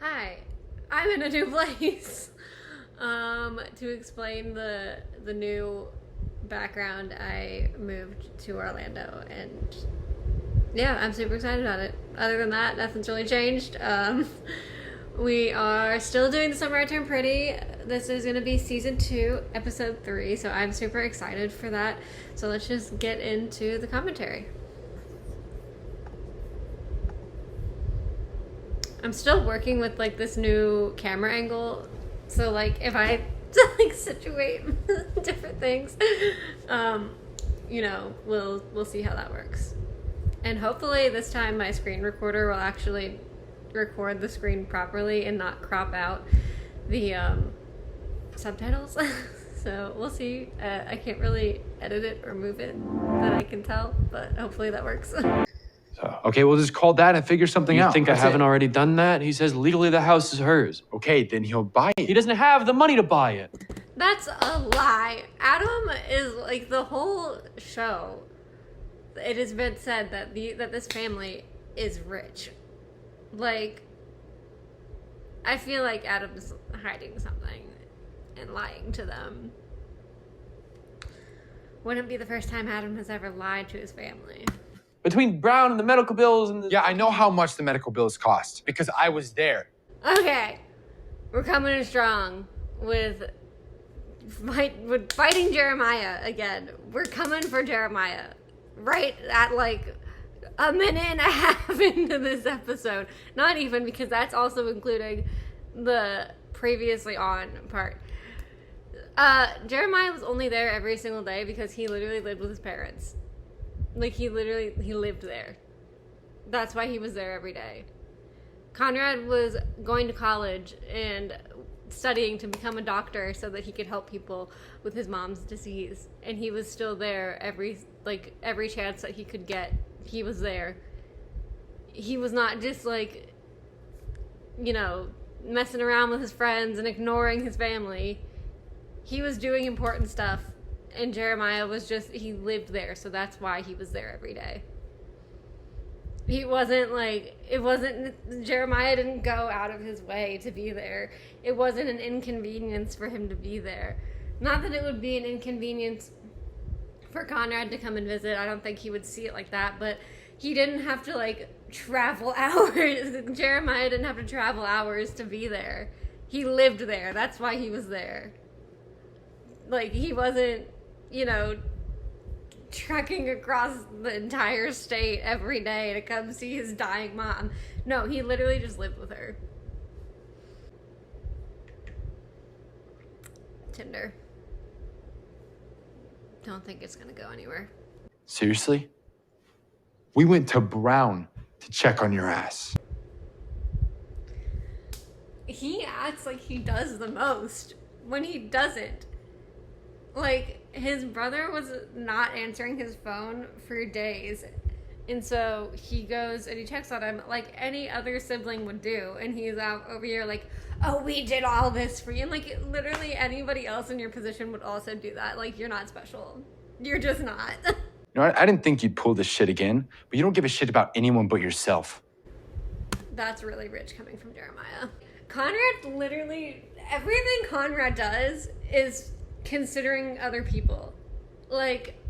Hi, I'm in a new place. To explain the new background, I moved to Orlando, and yeah, I'm super excited about it. Other than that, nothing's really changed. We are still doing The Summer I Turned Pretty. This is going to be season 2, episode 3, so I'm super excited for that. So let's just get into the commentary. I'm still working with like this new camera angle, so like if I like situate different things, we'll see how that works. And hopefully this time my screen recorder will actually record the screen properly and not crop out the subtitles. So we'll see. I can't really edit it or move it that I can tell, but hopefully that works. So, okay, we'll just call that and figure something out. You think I haven't already done that? He says legally the house is hers. Okay, then he'll buy it. He doesn't have the money to buy it. That's a lie. Adam is like the whole show. It has been said that this family is rich. Like, I feel like Adam's hiding something and lying to them. Wouldn't be the first time Adam has ever lied to his family. Between Brown and the medical bills and the... Yeah, I know how much the medical bills cost because I was there. Okay, we're coming in strong with fighting Jeremiah again. We're coming for Jeremiah right at like a minute and a half into this episode. Not even, because that's also including the previously on part. Jeremiah was only there every single day because he literally lived with his parents. Like, he lived there. That's why he was there every day. Conrad was going to college and studying to become a doctor so that he could help people with his mom's disease. And he was still there every chance that he could get. He was there. He was not just, like, messing around with his friends and ignoring his family. He was doing important stuff. And Jeremiah was he lived there, so that's why he was there every day. Jeremiah didn't go out of his way to be there. It wasn't an inconvenience for him to be there. Not that it would be an inconvenience for Conrad to come and visit. I don't think he would see it like that, but he didn't have to, like, travel hours. Jeremiah didn't have to travel hours to be there. He lived there. That's why he was there. Like, he wasn't, trekking across the entire state every day to come see his dying mom. No, he literally just lived with her. Tinder. Don't think it's gonna go anywhere. Seriously? We went to Brown to check on your ass. He acts like he does the most when he doesn't. Like, his brother was not answering his phone for days. And so he goes and he checks on him like any other sibling would do. And he's out over here like, oh, we did all this for you. And like, literally anybody else in your position would also do that. Like, you're not special. You're just not. I didn't think you'd pull this shit again, but you don't give a shit about anyone but yourself. That's really rich coming from Jeremiah. Conrad literally, everything Conrad does is considering other people. Like,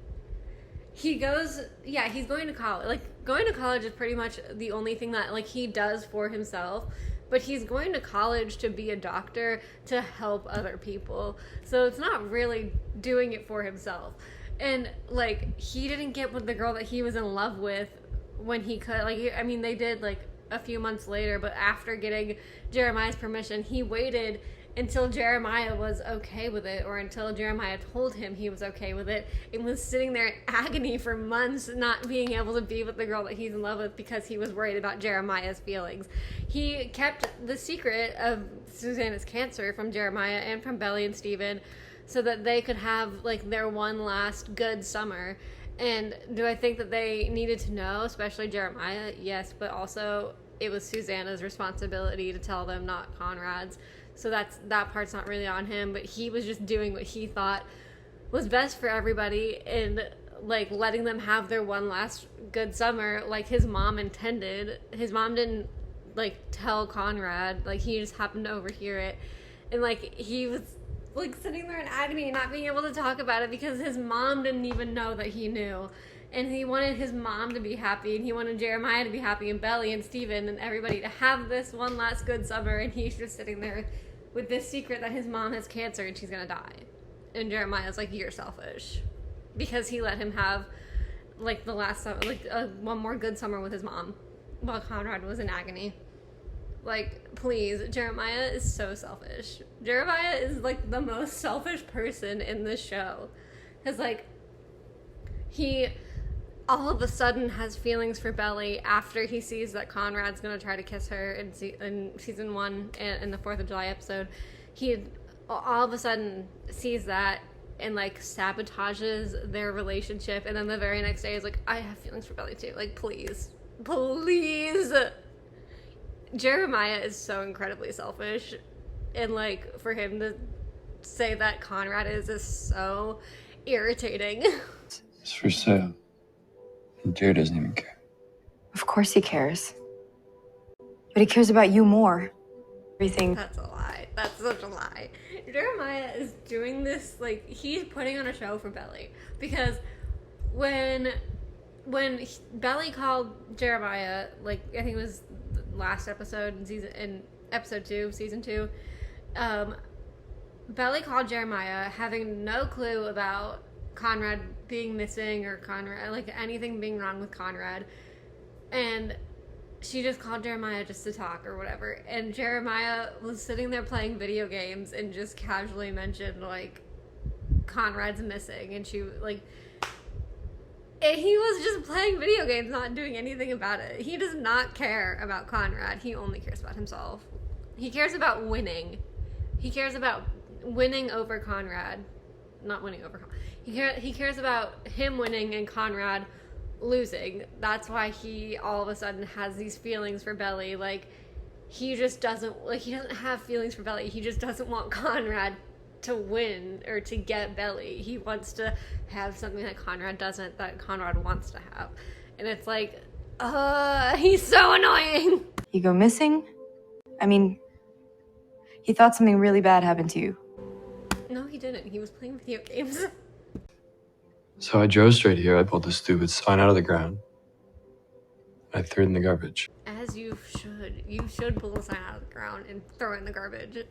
he's going to college. Like, going to college is pretty much the only thing that, like, he does for himself. But he's going to college to be a doctor to help other people. So it's not really doing it for himself. And, like, he didn't get with the girl that he was in love with when he could. Like, I mean, they did, like, a few months later. But after getting Jeremiah's permission, he waited until Jeremiah was okay with it, or until Jeremiah told him he was okay with it, and was sitting there in agony for months not being able to be with the girl that he's in love with because he was worried about Jeremiah's feelings. He kept the secret of Susanna's cancer from Jeremiah and from Belly and Steven so that they could have, like, their one last good summer. And do I think that they needed to know, especially Jeremiah? Yes, but also it was Susanna's responsibility to tell them, not Conrad's. So that part's not really on him, but he was just doing what he thought was best for everybody and, like, letting them have their one last good summer like his mom intended. His mom didn't like tell Conrad. Like he just happened to overhear it, and like he was like sitting there in agony, not being able to talk about it because his mom didn't even know that he knew. And he wanted his mom to be happy, and he wanted Jeremiah to be happy, and Belly and Steven and everybody to have this one last good summer, and he's just sitting there with this secret that his mom has cancer and she's gonna die. And Jeremiah's like, you're selfish. Because he let him have, like, the last summer, like, one more good summer with his mom while Conrad was in agony. Like, please, Jeremiah is so selfish. Jeremiah is, like, the most selfish person in this show. Because, like, he all of a sudden has feelings for Belly after he sees that Conrad's gonna try to kiss her in season 1 and in the 4th of July episode. He all of a sudden sees that and like sabotages their relationship, and then the very next day is like, I have feelings for Belly too. Like, please. Jeremiah is so incredibly selfish, and like for him to say that Conrad is so irritating. It's for sale. And Jared doesn't even care. Of course he cares. But he cares about you more. Everything. That's a lie. That's such a lie. Jeremiah is doing this, like, he's putting on a show for Belly. Because when Belly called Jeremiah, like, I think it was the last episode in episode 2, season 2, Belly called Jeremiah having no clue about Conrad being missing or Conrad, like, anything being wrong with Conrad. And she just called Jeremiah just to talk or whatever. And Jeremiah was sitting there playing video games and just casually mentioned, like, Conrad's missing. And she, like, and he was just playing video games, not doing anything about it. He does not care about Conrad. He only cares about himself. He cares about winning. He cares about winning over Conrad. Not winning over Conrad. He cares about him winning and Conrad losing. That's why he all of a sudden has these feelings for Belly. Like, he just doesn't, like, he doesn't have feelings for Belly. He just doesn't want Conrad to win or to get Belly. He wants to have something that Conrad doesn't, that Conrad wants to have. And it's like, he's so annoying. You go missing? I mean, he thought something really bad happened to you. No, he didn't. He was playing video games. So I drove straight here. I pulled the stupid sign out of the ground. I threw it in the garbage. As you should. You should pull the sign out of the ground and throw it in the garbage.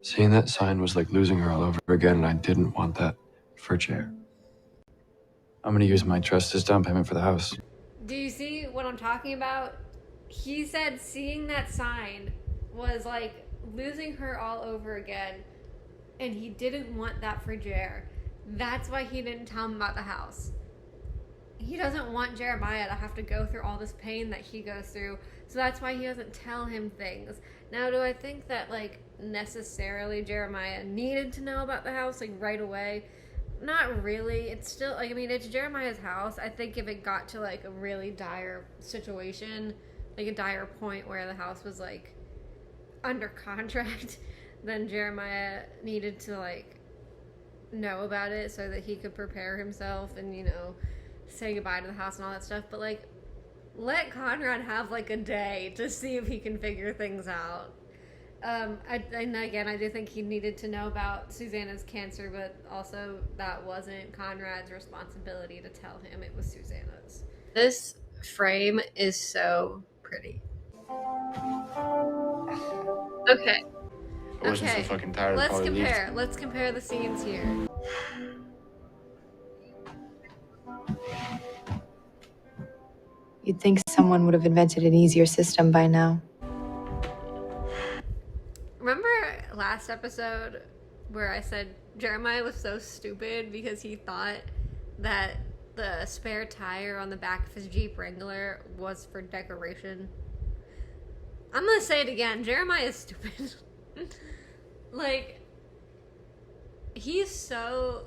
Seeing that sign was like losing her all over again, and I didn't want that for Jer. I'm gonna use my trust as down payment for the house. Do you see what I'm talking about? He said seeing that sign was like losing her all over again, and he didn't want that for Jer. That's why he didn't tell him about the house. He doesn't want Jeremiah to have to go through all this pain that he goes through, so that's why he doesn't tell him things. Now, do I think that, like, necessarily Jeremiah needed to know about the house, like, right away? Not really. It's still, like, I mean, it's Jeremiah's house. I think if it got to, like, a really dire situation, like a dire point where the house was, like, under contract, then Jeremiah needed to, like, know about it so that he could prepare himself and, you know, say goodbye to the house and all that stuff. But, like, let Conrad have, like, a day to see if he can figure things out. And again, I do think he needed to know about Susanna's cancer, but also that wasn't Conrad's responsibility to tell him. It was Susanna's. This frame is so pretty. Okay. I wasn't so fucking tired. Let's compare. Let's compare the scenes here. You'd think someone would have invented an easier system by now. Remember last episode where I said Jeremiah was so stupid because he thought that the spare tire on the back of his Jeep Wrangler was for decoration? I'm gonna say it again. Jeremiah is stupid. Like, he's so,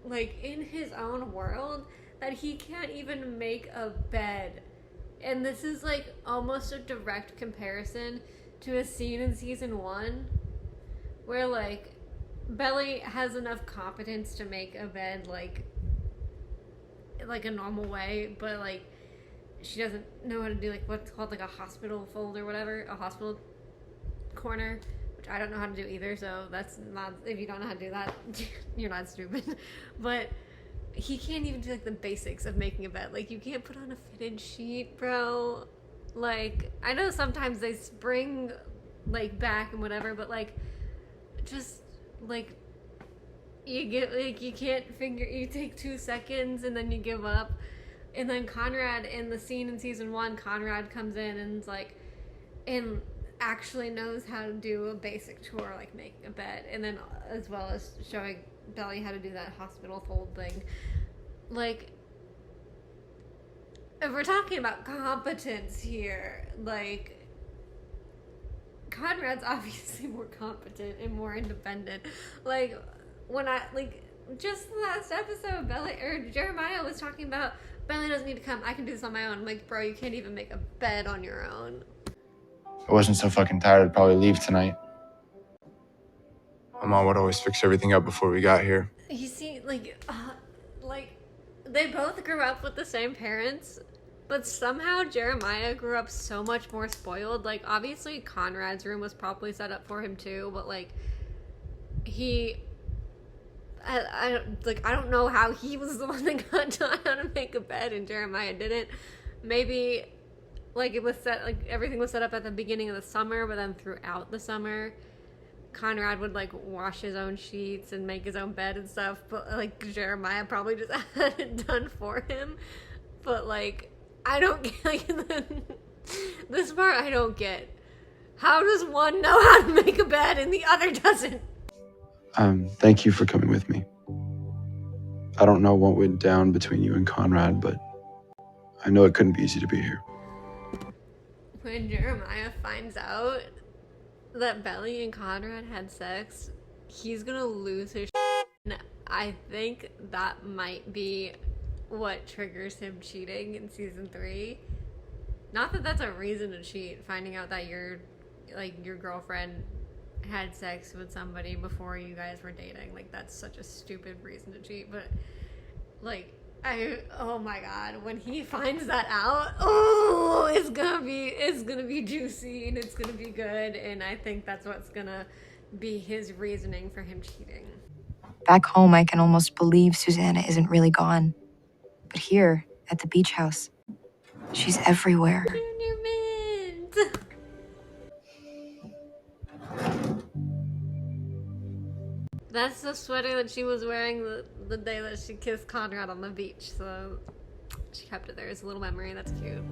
like, in his own world that he can't even make a bed. And this is, like, almost a direct comparison to a scene in season 1 where, like, Belly has enough competence to make a bed, like a normal way, but, like, she doesn't know how to do like what's called like a hospital fold or whatever, a hospital corner, which I don't know how to do either. So that's not, if you don't know how to do that, you're not stupid. But he can't even do like the basics of making a bed. Like you can't put on a fitted sheet, bro. Like I know sometimes they spring like back and whatever, but like just like you get like you can't figure, you take 2 seconds and then you give up. And then Conrad, in the scene in season 1, Conrad comes in and is like, and actually knows how to do a basic chore like making a bed, and then as well as showing Belly how to do that hospital fold thing. Like, if we're talking about competence here, like, Conrad's obviously more competent and more independent. Like, when I, like, just the last episode, Belly, or Jeremiah was talking about, Belly doesn't need to come, I can do this on my own. I'm like, bro, you can't even make a bed on your own. If I wasn't so fucking tired, I'd probably leave tonight. My mom would always fix everything up before we got here. You see, like, they both grew up with the same parents, but somehow Jeremiah grew up so much more spoiled. Like, obviously Conrad's room was probably set up for him too, but like, I don't know how he was the one that got taught how to make a bed and Jeremiah didn't. Maybe like it was set, like everything was set up at the beginning of the summer, but then throughout the summer Conrad would like wash his own sheets and make his own bed and stuff, but like Jeremiah probably just had it done for him. But like I don't get like, this part I don't get. How does one know how to make a bed and the other doesn't? Thank you for coming with me. I don't know what went down between you and Conrad, but I know it couldn't be easy to be here. When Jeremiah finds out that Belly and Conrad had sex, he's gonna lose his shit. And I think that might be what triggers him cheating in season 3. Not that that's a reason to cheat, finding out that your girlfriend had sex with somebody before you guys were dating. Like, that's such a stupid reason to cheat. But like, oh my god, when he finds that out, oh, it's gonna be juicy and it's gonna be good, and I think that's what's gonna be his reasoning for him cheating. Back home, I can almost believe Susanna isn't really gone. But here, at the beach house, she's everywhere. Junior Mint! That's the sweater that she was wearing the day that she kissed Conrad on the beach, so she kept it there as a little memory. That's cute.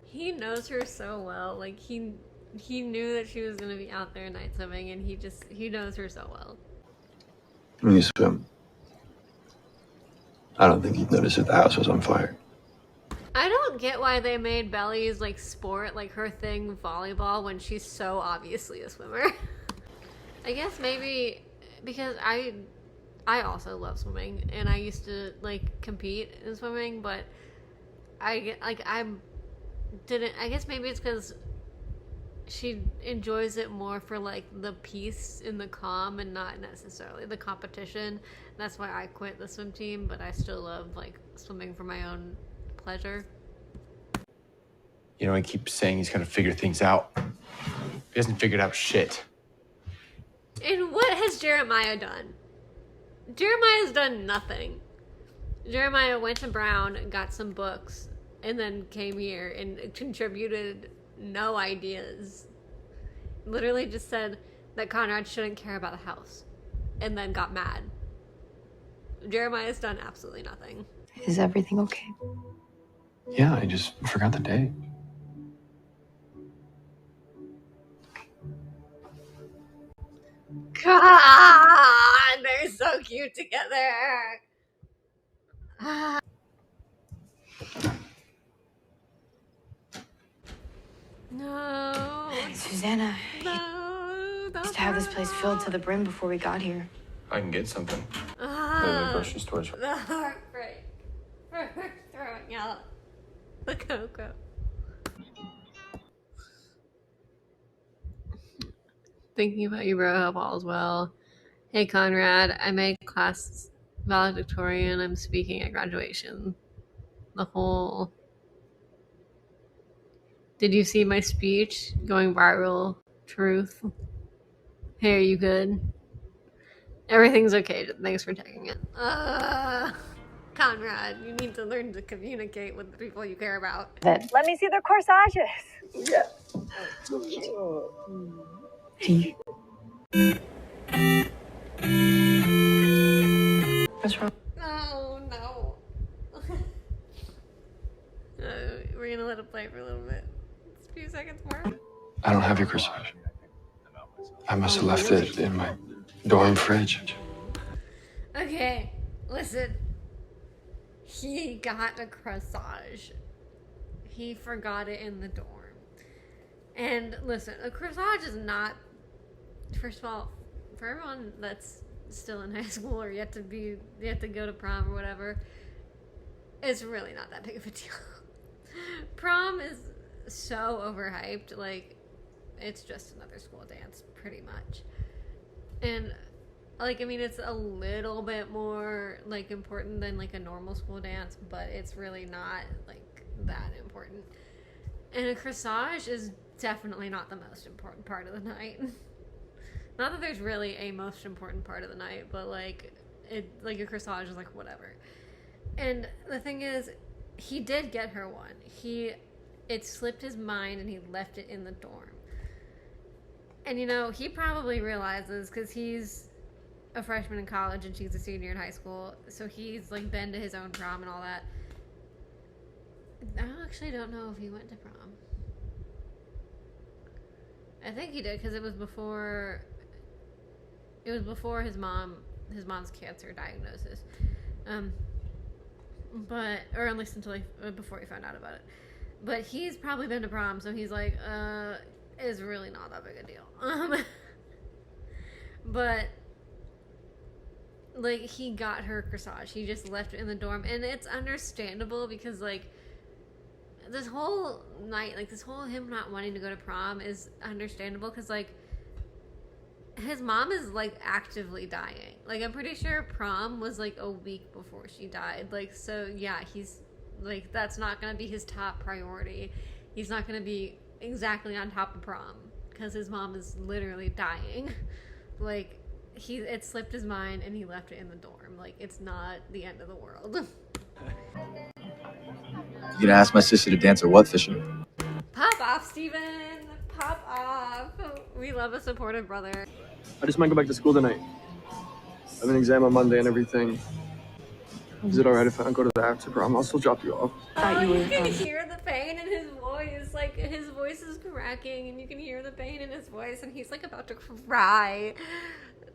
He knows her so well. Like, he knew that she was gonna be out there night swimming, and he knows her so well. When you swim, I don't think you'd notice if the house was on fire. I don't get why they made Belly's like sport, like her thing, volleyball, when she's so obviously a swimmer. I guess maybe because I also love swimming, and I used to like compete in swimming, but I guess maybe it's because she enjoys it more for like the peace and the calm and not necessarily the competition. That's why I quit the swim team, but I still love like swimming for my own pleasure. You know, he keeps saying he's gonna figure things out. He hasn't figured out shit. And what has Jeremiah done? Jeremiah's done nothing. Jeremiah went to Brown, got some books, and then came here and contributed no ideas. Literally just said that Conrad shouldn't care about the house, and then got mad. Jeremiah's done absolutely nothing. Is everything okay? Yeah, I just forgot the date. God, they're so cute together. No. Susanna, No. we used to have this place filled to the brim before we got here. I can get something. Go to the Ah, grocery store. the heartbreak for her throwing out the cocoa. Thinking about you, bro. Hope all is well. Hey, Conrad. I made class valedictorian. I'm speaking at graduation. The whole... Did you see my speech going viral? Truth. Hey, are you good? Everything's okay. Thanks for checking it. Conrad, you need to learn to communicate with the people you care about. Let me see their corsages. What's wrong? Oh, no. We're gonna let it play for a little bit. Just a few seconds more. I don't have your corsage. I must have left it in my dorm fridge. Okay, listen. He got a corsage. He forgot it in the dorm. And listen, a corsage is not, first of all, for everyone that's still in high school or yet to go to prom or whatever, it's really not that big of a deal. Prom is so overhyped, like, it's just another school dance, pretty much. And, like, I mean, it's a little bit more, like, important than, like, a normal school dance, but it's really not, like, that important. And a corsage is definitely not the most important part of the night. Not that there's really a most important part of the night, but, like, a corsage is, like, whatever. And the thing is, he did get her one. It slipped his mind and he left it in the dorm. And, you know, he probably realizes, because he's a freshman in college and she's a senior in high school, so he's, like, been to his own prom and all that. I actually don't know if he went to prom. I think he did, because it was before his mom's cancer diagnosis. Or at least until before he found out about it. But he's probably been to prom, so he's like, it's really not that big a deal. But, like, he got her corsage. He just left it in the dorm, and it's understandable because, like, this whole night, like, this whole him not wanting to go to prom is understandable because, like, his mom is, like, actively dying. Like, I'm pretty sure prom was, like, a week before she died. Like, so, yeah, he's, like, that's not gonna be his top priority. He's not gonna be exactly on top of prom because his mom is literally dying. Like, it slipped his mind and he left it in the dorm. Like, it's not the end of the world. You gonna ask my sister to dance or what, Fisher? Pop off, Steven! Pop off! We love a supportive brother. I just might go back to school tonight. I have an exam on Monday and everything. Is it alright if I don't go to the after prom? I'll still drop you off. You can hear the pain in his voice. Like, his voice is cracking and you can hear the pain in his voice and he's, like, about to cry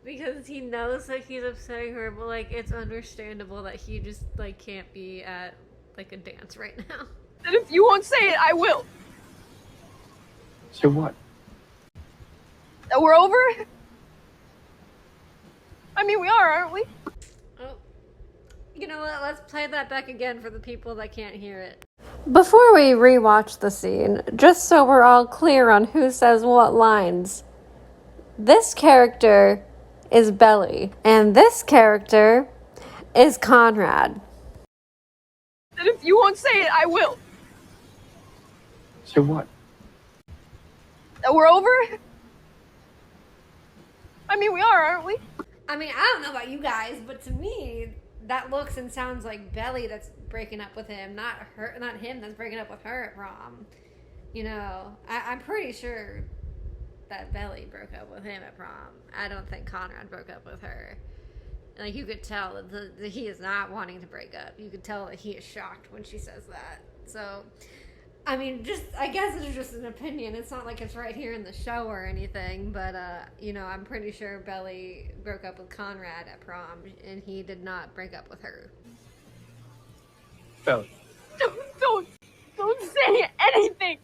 because he knows that he's upsetting her, but, like, it's understandable that he just, like, can't be at, like, a dance right now. And if you won't say it, I will. Say what? That we're over? I mean, we are, aren't we? Oh. You know what? Let's play that back again for the people that can't hear it. Before we rewatch the scene, just so we're all clear on who says what lines, this character is Belly, and this character is Conrad. And if you won't say it, I will. Say what? That we're over? I mean, we are, aren't we? I mean, I don't know about you guys, but to me, that looks and sounds like Belly that's breaking up with him, not him that's breaking up with her at prom. You know, I'm pretty sure that Belly broke up with him at prom. I don't think Conrad broke up with her. Like, you could tell that he is not wanting to break up. You could tell that he is shocked when she says that. So, I mean, I guess it's just an opinion. It's not like it's right here in the show or anything, but, you know, I'm pretty sure Belly broke up with Conrad at prom, and he did not break up with her. Belly. Don't say anything.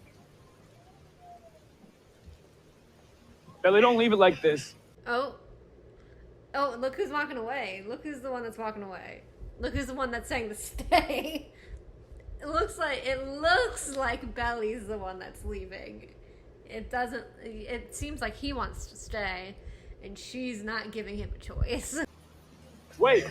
Belly, don't leave it like this. Oh, look who's walking away. Look who's the one that's walking away. Look who's the one that's saying to stay. It looks like Belly's the one that's leaving. it seems like he wants to stay, and she's not giving him a choice. Wait!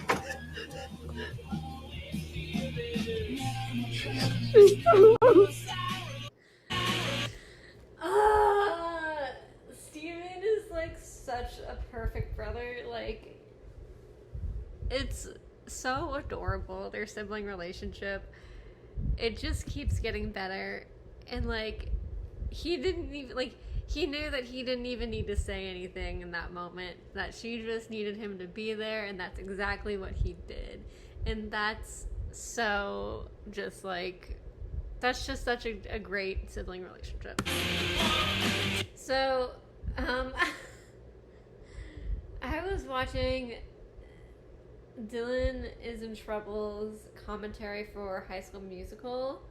Steven is like such a perfect brother. Like, it's so adorable, their sibling relationship. It just keeps getting better. And like, he knew that he didn't even need to say anything in that moment, that she just needed him to be there, and that's exactly what he did. And that's so just like, that's just such a great sibling relationship. So I was watching Dylan Is in Trouble's commentary for High School Musical,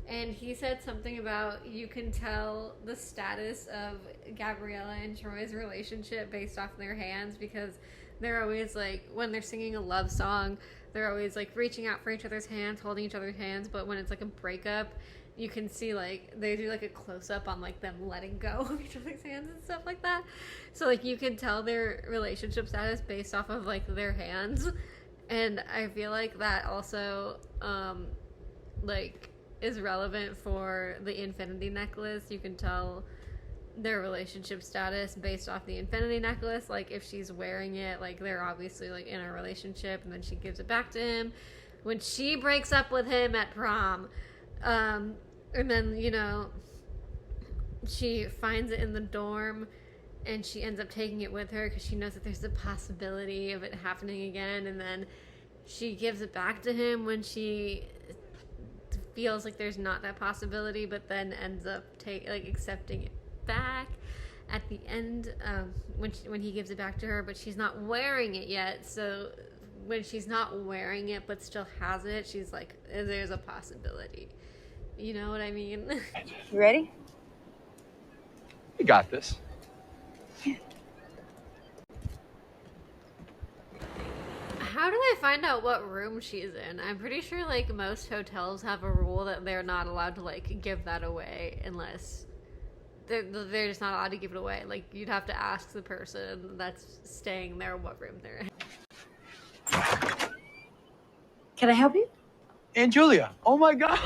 and he said something about you can tell the status of Gabriella and Troy's relationship based off their hands, because they're always like, when they're singing a love song, they're always like reaching out for each other's hands, holding each other's hands, but when it's like a breakup, you can see like they do like a close-up on like them letting go of each other's hands and stuff like that. So like you can tell their relationship status based off of like their hands. And I feel like that also like is relevant for the Infinity Necklace. You can tell their relationship status based off the Infinity Necklace. Like if she's wearing it, like they're obviously like in a relationship, and then she gives it back to him when she breaks up with him at prom. And then, you know, she finds it in the dorm, and she ends up taking it with her because she knows that there's a possibility of it happening again. And then she gives it back to him when she feels like there's not that possibility, but then ends up accepting it back at the end, when he gives it back to her, but she's not wearing it yet. So when she's not wearing it but still has it, she's like, there's a possibility. You know what I mean? You ready? You got this. How do I find out what room she's in? I'm pretty sure like most hotels have a rule that they're not allowed to like give that away unless they're just not allowed to give it away. Like you'd have to ask the person that's staying there what room they're in. Can I help you? Aunt Julia, oh my god!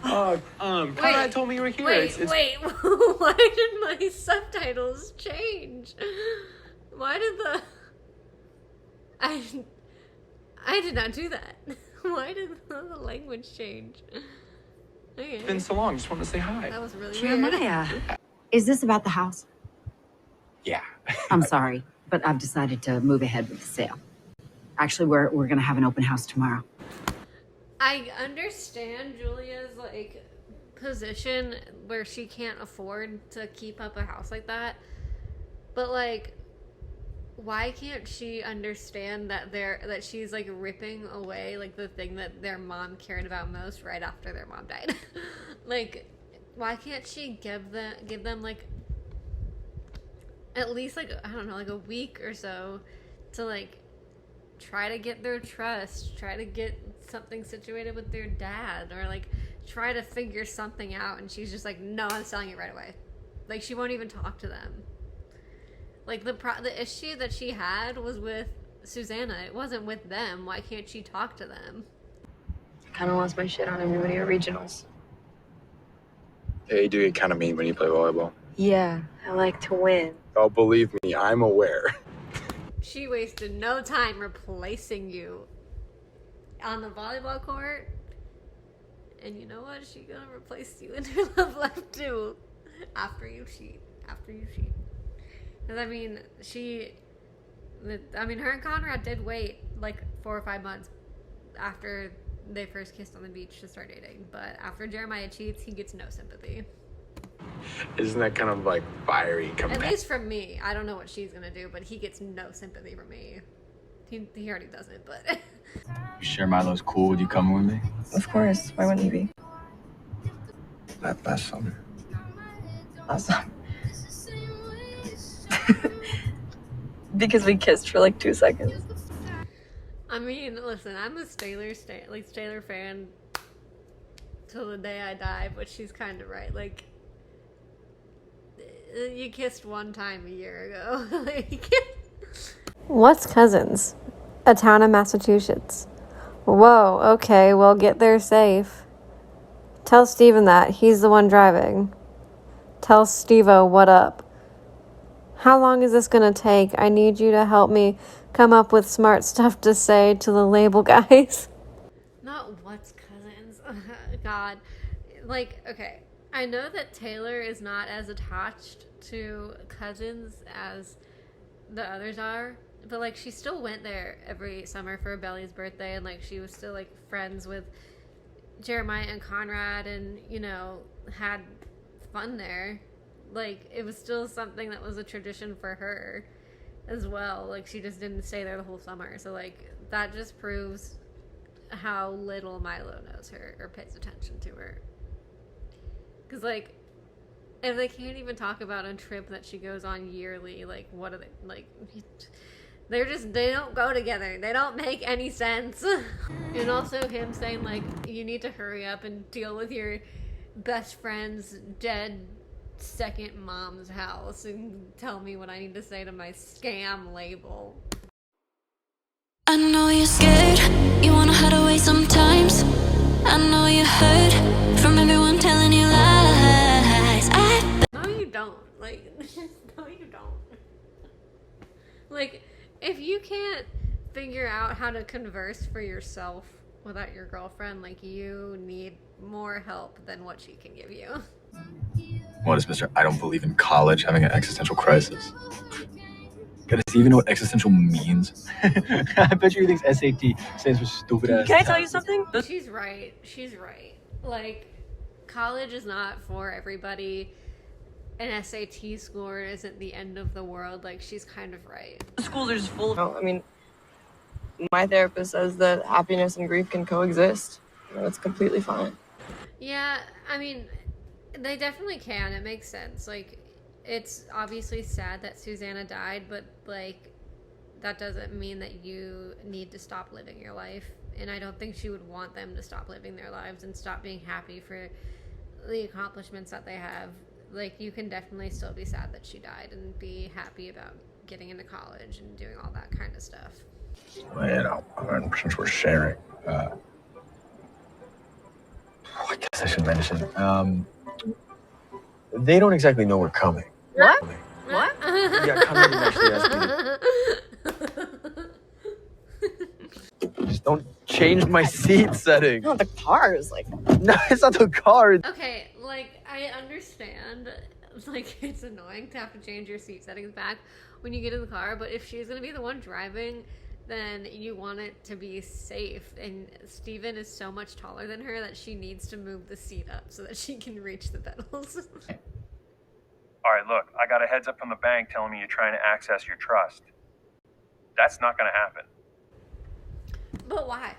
Conrad Wait, told me you were here. Wait, It's- wait. Why did my subtitles change? Why did the... I did not do that. Why did the language change? Okay. It's been so long, just wanted to say hi. That was really weird. Jeremiah, is this about the house? Yeah. I'm sorry, but I've decided to move ahead with the sale. Actually, we're going to have an open house tomorrow. I understand Julia's like position where she can't afford to keep up a house like that, but like, why can't she understand that she's like ripping away like the thing that their mom cared about most right after their mom died? Like, why can't she give them like at least like, I don't know, like a week or so to like try to get their trust, try to get something situated with their dad, or like try to figure something out? And she's just like, no, I'm selling it right away. Like she won't even talk to them. Like the issue that she had was with Susanna. It wasn't with them. Why can't she talk to them? I kind of lost my shit on everybody at regionals. Yeah, you do get kind of mean when you play volleyball. Yeah, I like to win. Oh, believe me, I'm aware. She wasted no time replacing you on the volleyball court. And you know what? She's gonna replace you in her love life too. After you cheat. Because I mean, her and Conrad did wait like 4 or 5 months after they first kissed on the beach to start dating. But after Jeremiah cheats, he gets no sympathy. Isn't that kind of like fiery? At least from me. I don't know what she's gonna do, but he gets no sympathy from me. He already does it, but... You sure Milo's cool with you coming with me? Of course, why wouldn't he be? Last summer. Awesome. Because we kissed for like 2 seconds. I mean, listen, I'm a Taylor fan till the day I die, but she's kind of right. Like, you kissed one time a year ago. What's Cousins? A town in Massachusetts. Whoa, okay, well, get there safe. Tell Steven that. He's the one driving. Tell Steve-O what up. How long is this gonna take? I need you to help me come up with smart stuff to say to the label guys. Not what's Cousins. God. Like, okay. I know that Taylor is not as attached to Cousins as the others are. But, like, she still went there every summer for Belly's birthday, and, like, she was still, like, friends with Jeremiah and Conrad and, you know, had fun there. Like, it was still something that was a tradition for her as well. Like, she just didn't stay there the whole summer. So, like, that just proves how little Milo knows her or pays attention to her. Because, like, if they can't even talk about a trip that she goes on yearly, like, what are they, like... they don't go together. They don't make any sense. And also him saying, like, you need to hurry up and deal with your best friend's dead second mom's house and tell me what I need to say to my scam label. I know you're scared, you wanna hide away sometimes. I know you heard from everyone telling you lies. No, you don't. Like, no, you don't. Like, if you can't figure out how to converse for yourself without your girlfriend, like, you need more help than what she can give you. What is Mr. I don't believe in college having an existential crisis? Does he even know what existential means? I bet you he thinks SAT stands for stupid ass. Can I tell you something? She's right. She's right. Like, college is not for everybody. An SAT score isn't the end of the world. Like, she's kind of right. Schools are just full of... No, I mean, my therapist says that happiness and grief can coexist. You know, it's completely fine. Yeah, I mean, they definitely can. It makes sense. Like, it's obviously sad that Susanna died, but, like, that doesn't mean that you need to stop living your life. And I don't think she would want them to stop living their lives and stop being happy for the accomplishments that they have. Like, you can definitely still be sad that she died and be happy about getting into college and doing all that kind of stuff. Well, you know, since we're sharing, I guess I should mention, they don't exactly know we're coming. What? What? Yeah, coming is actually asking. Just don't change my seat setting. No, the car is like... No, it's not the car. Okay, like, I understand, like, it's annoying to have to change your seat settings back when you get in the car, but if she's gonna be the one driving, then you want it to be safe, and Steven is so much taller than her that she needs to move the seat up so that she can reach the pedals. All right, look, I got a heads up from the bank telling me you're trying to access your trust. That's not gonna happen. But why?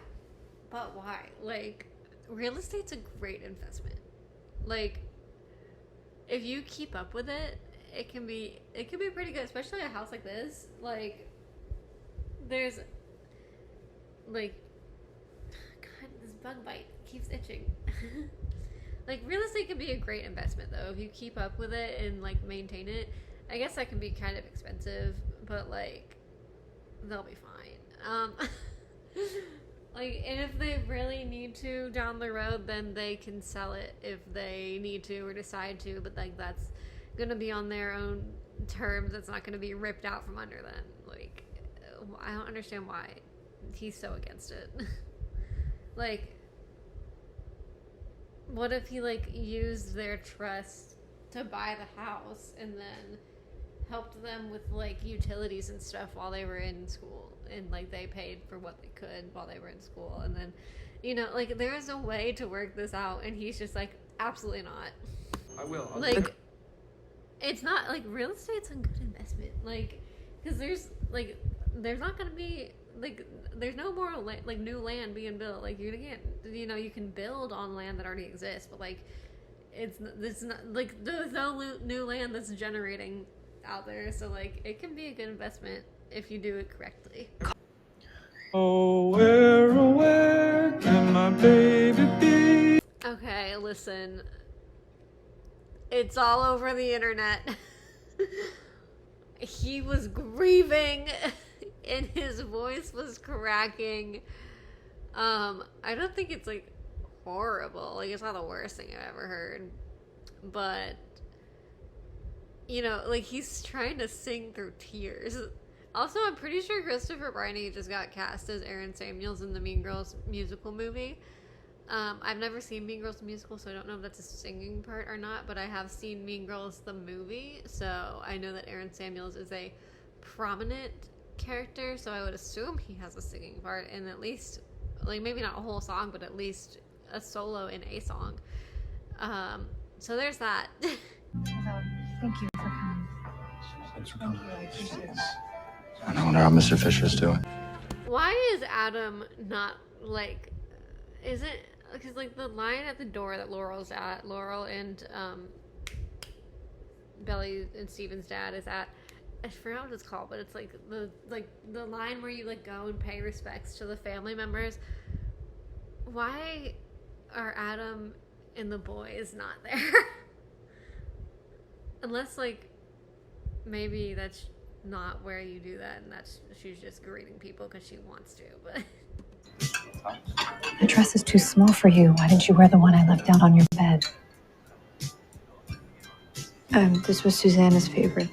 But why? Like, real estate's a great investment. Like, if you keep up with it, it can be pretty good, especially a house like this. Like, there's, like, God, this bug bite keeps itching. Like, real estate can be a great investment, though, if you keep up with it and, like, maintain it. I guess that can be kind of expensive, but, like, they'll be fine. Like, and if they really need to down the road, then they can sell it if they need to or decide to, but, like, that's gonna be on their own terms. It's not gonna be ripped out from under them. Like, I don't understand why he's so against it. Like, what if he, like, used their trust to buy the house and then helped them with, like, utilities and stuff while they were in school, and, like, they paid for what they could while they were in school, and then, you know, like, there is a way to work this out, and he's just like, absolutely not. I will. Like, it's not, like, real estate's a good investment, like, because there's not gonna be, like, there's no more like new land being built. Like, you can't, you know, you can build on land that already exists, but, like, it's not like there's no new land that's generating out there, so, like, it can be a good investment if you do it correctly. Oh, where can my baby be? Okay, listen, it's all over the internet. He was grieving and his voice was cracking. I don't think it's like horrible. Like, it's not the worst thing I've ever heard. But, you know, like, he's trying to sing through tears. Also, I'm pretty sure Christopher Briney just got cast as Aaron Samuels in the Mean Girls musical movie. I've never seen Mean Girls the musical, so I don't know if that's a singing part or not, but I have seen Mean Girls the movie, so I know that Aaron Samuels is a prominent character, so I would assume he has a singing part in at least, like, maybe not a whole song, but at least a solo in a song. So there's that. Thank you for coming. Thanks for coming. I wonder how Mr. Fisher's doing. Why is Adam not, like, is it, because, like, the line at the door that Laurel's at, Laurel and, Belly and Steven's dad is at, I forgot what it's called, but it's, like, the line where you, like, go and pay respects to the family members. Why are Adam and the boys not there? Unless, like, maybe that's not where you do that, and that's, she's just greeting people because she wants to, but... The dress is too small for you. Why didn't you wear the one I left out on your bed? This was Susanna's favorite.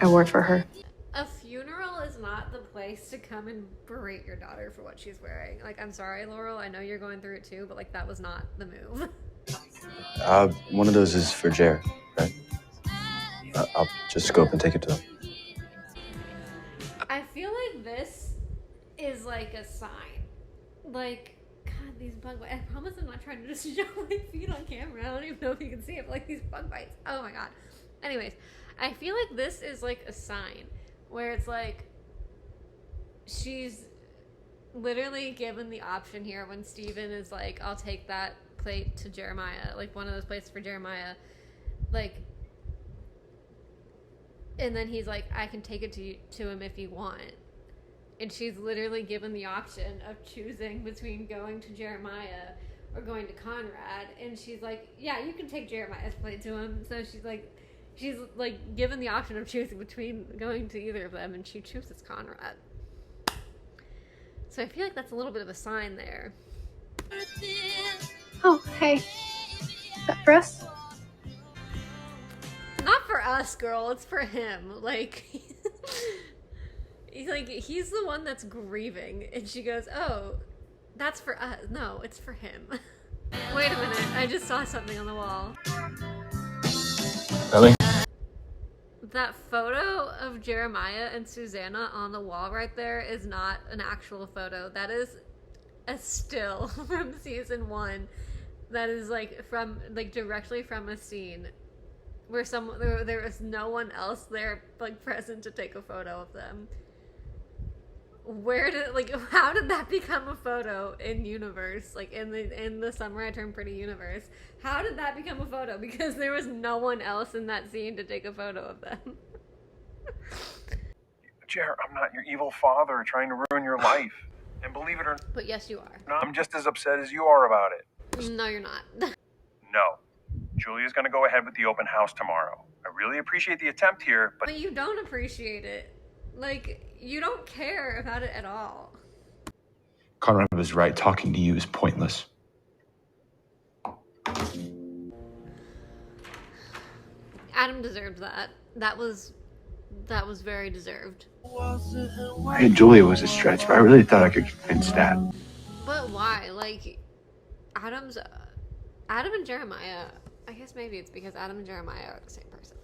I wore it for her. A funeral is not the place to come and berate your daughter for what she's wearing. Like, I'm sorry, Laurel, I know you're going through it too, but, like, that was not the move. One of those is for Jer, right? I'll just go up and take it to him. I feel like this is like a sign. Like, God, these bug bites. I promise I'm not trying to just show my feet on camera. I don't even know if you can see it, but, like, these bug bites. Oh my God. Anyways, I feel like this is like a sign where it's like she's literally given the option here when Steven is like, I'll take that plate to Jeremiah, like one of those plates for Jeremiah, like, and then he's like, I can take it to him if you want. And she's literally given the option of choosing between going to Jeremiah or going to Conrad. And she's like, yeah, you can take Jeremiah's plate to him. So she's like given the option of choosing between going to either of them, and she chooses Conrad. So I feel like that's a little bit of a sign there. Oh, hey. Is that for us? Not for us, girl. It's for him. Like... He's the one that's grieving, and she goes, oh, that's for us. No, it's for him. Wait a minute, I just saw something on the wall. Really? That photo of Jeremiah and Susanna on the wall right there is not an actual photo. That is a still from season 1. That is directly from a scene where there was no one else there, like, present to take a photo of them. How did that become a photo in universe? Like, in the Summer I Turned Pretty universe, how did that become a photo? Because there was no one else in that scene to take a photo of them. Jer, I'm not your evil father trying to ruin your life. And believe it or But yes, you are. not, I'm just as upset as you are about it. No, you're not. No. Julia's gonna go ahead with the open house tomorrow. I really appreciate the attempt here, but... But you don't appreciate it. Like, you don't care about it at all. Conrad was right. Talking to you is pointless. Adam deserved that. That was very deserved. Hey, Julia was a stretch, but I really thought I could convince Dad. But why? Like, Adam and Jeremiah, I guess maybe it's because Adam and Jeremiah are the same person.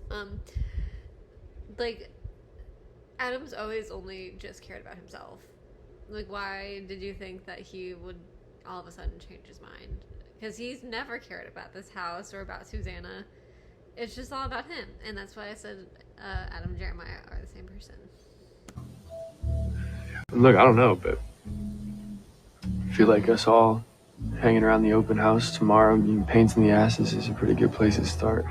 Like, Adam's always only just cared about himself. Like, why did you think that he would all of a sudden change his mind? Because he's never cared about this house or about Susanna. It's just all about him. And that's why I said Adam and Jeremiah are the same person. Look, I don't know, but I feel like us all hanging around the open house tomorrow, pains in the asses, is a pretty good place to start.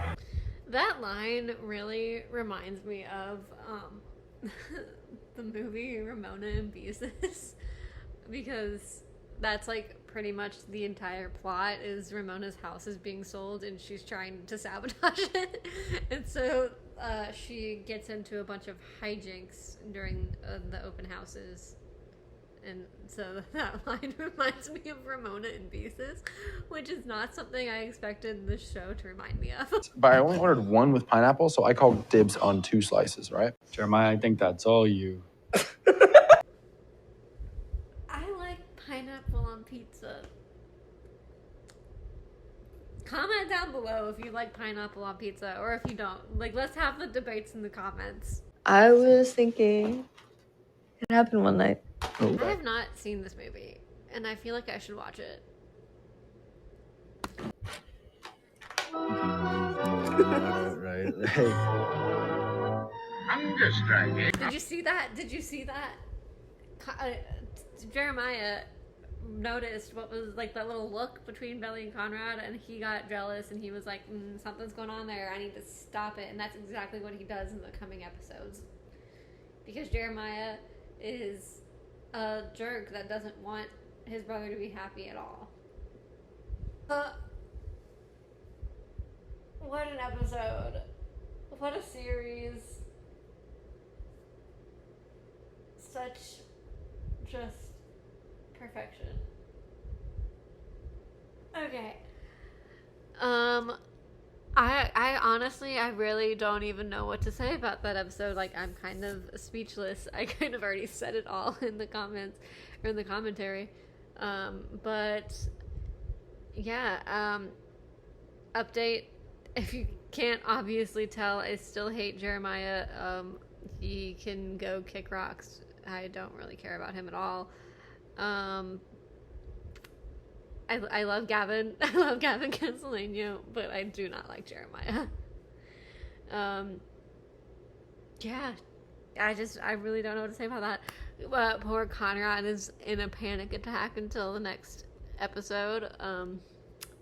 That line really reminds me of the movie Ramona and Beezus, because that's like pretty much the entire plot is Ramona's house is being sold and she's trying to sabotage it. And so she gets into a bunch of hijinks during the open houses. And so that line reminds me of Ramona in Pieces, which is not something I expected the show to remind me of. But I only ordered one with pineapple, so I called dibs on 2 slices, right? Jeremiah, I think that's all you. I like pineapple on pizza. Comment down below if you like pineapple on pizza or if you don't. Like, let's have the debates in the comments. I was thinking it happened one night. I have not seen this movie, and I feel like I should watch it. Right. Hey. Did you see that? Jeremiah noticed what was like that little look between Belly and Conrad, and he got jealous, and he was like, something's going on there, I need to stop it. And that's exactly what he does in the coming episodes, because Jeremiah is a jerk that doesn't want his brother to be happy at all. What an episode. What a series. Such just perfection. Okay. I honestly, I really don't even know what to say about that episode. Like, I'm kind of speechless. I kind of already said it all in the comments, or in the commentary. But, yeah, update. If you can't obviously tell, I still hate Jeremiah. He can go kick rocks. I don't really care about him at all. I love Gavin. I love Gavin Cancellino, but I do not like Jeremiah. Yeah, I really don't know what to say about that. Poor Conrad is in a panic attack until the next episode,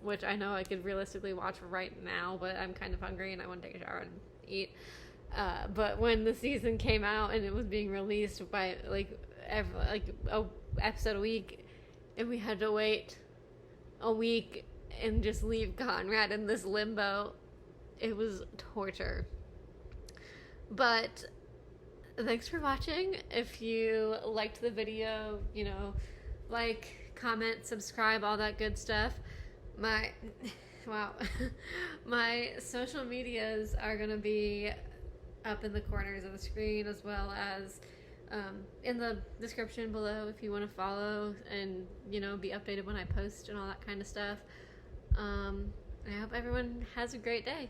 which I know I could realistically watch right now, but I'm kind of hungry and I want to take a shower and eat. But when the season came out and it was being released by a episode a week, and we had to wait a week and just leave Conrad in this limbo, it was torture. But thanks for watching. If you liked the video, like, comment, subscribe, all that good stuff. My social medias are gonna be up in the corners of the screen, as well as in the description below if you want to follow and be updated when I post and all that kind of stuff. I hope everyone has a great day.